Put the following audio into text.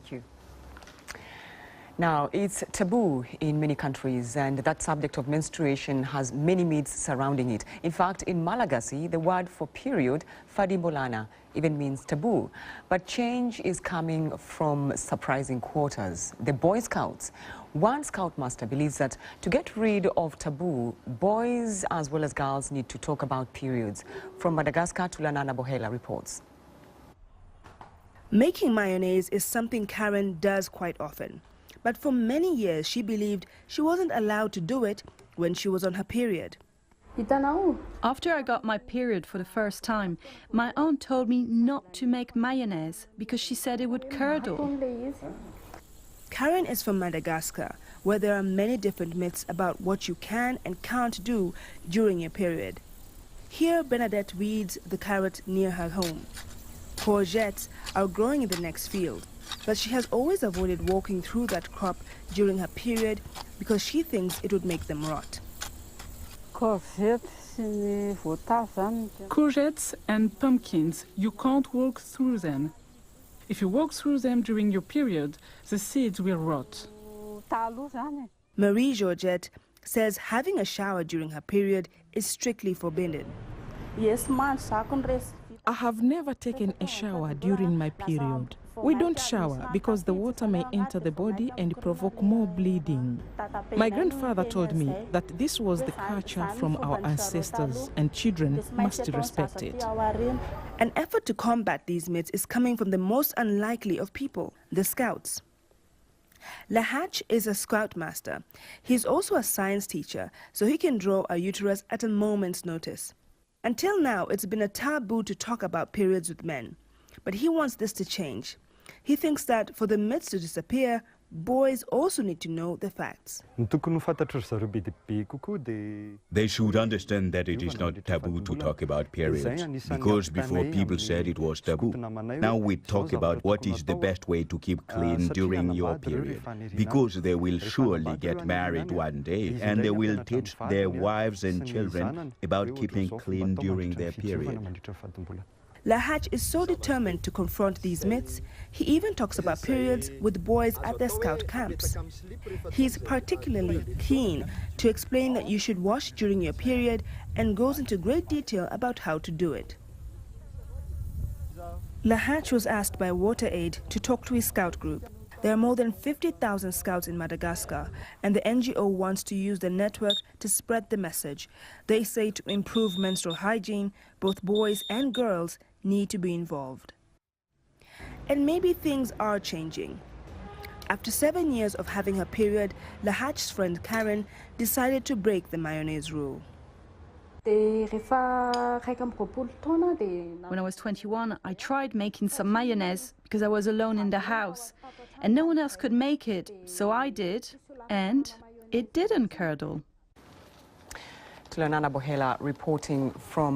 Thank you. Now, it's taboo in many countries, and that subject of menstruation has many myths surrounding it. In fact, in Malagasy, the word for period, fadimbolana, even means taboo. But change is coming from surprising quarters. The Boyscouts. One scoutmaster believes that to get rid of taboo, boys as well as girls need to talk about periods. From Madagascar, Tulanana reports. Making mayonnaise is something Karen does quite often. But for many years, she believed she wasn't allowed to do it when she was on her period. After I got my period for the first time, my aunt told me not to make mayonnaise because she said it would curdle. Karen is from Madagascar, where there are many different myths about what you can and can't do during your period. Here, Bernadette weeds the carrot near her home. Courgettes are growing in the next field, but she has always avoided walking through that crop during her period because she thinks it would make them rot. Courgettes and pumpkins, you can't walk through them. If you walk through them during your period, the seeds will rot. Marie Georgette says having a shower during her period is strictly forbidden. I have never taken a shower during my period. We don't shower because the water may enter the body and provoke more bleeding. My grandfather told me that this was the culture from our ancestors and children must respect it. An effort to combat these myths is coming from the most unlikely of people, the Scouts. Lahatch is a Scoutmaster. He's also a science teacher, so he can draw a uterus at a moment's notice. Until now, it's been a taboo to talk about periods with men. But he wants this to change. He thinks that for the myths to disappear, boys also need to know the facts. They should understand that it is not taboo to talk about periods, because before people said it was taboo. Now we talk about what is the best way to keep clean during your period, because they will surely get married one day and they will teach their wives and children about keeping clean during their period. Lahatch is so determined to confront these myths, he even talks about periods with boys at their scout camps. He's particularly keen to explain that you should wash during your period and goes into great detail about how to do it. Lahatch was asked by WaterAid to talk to his scout group. There are more than 50,000 scouts in Madagascar, and the NGO wants to use the network to spread the message. They say to improve menstrual hygiene, both boys and girls need to be involved. And maybe things are changing. After 7 years of having her period, Lahatch's friend Karen decided to break the mayonnaise rule. When I was 21, I tried making some mayonnaise because I was alone in the house and no one else could make it, so I did, and it didn't curdle. Tulanana reporting from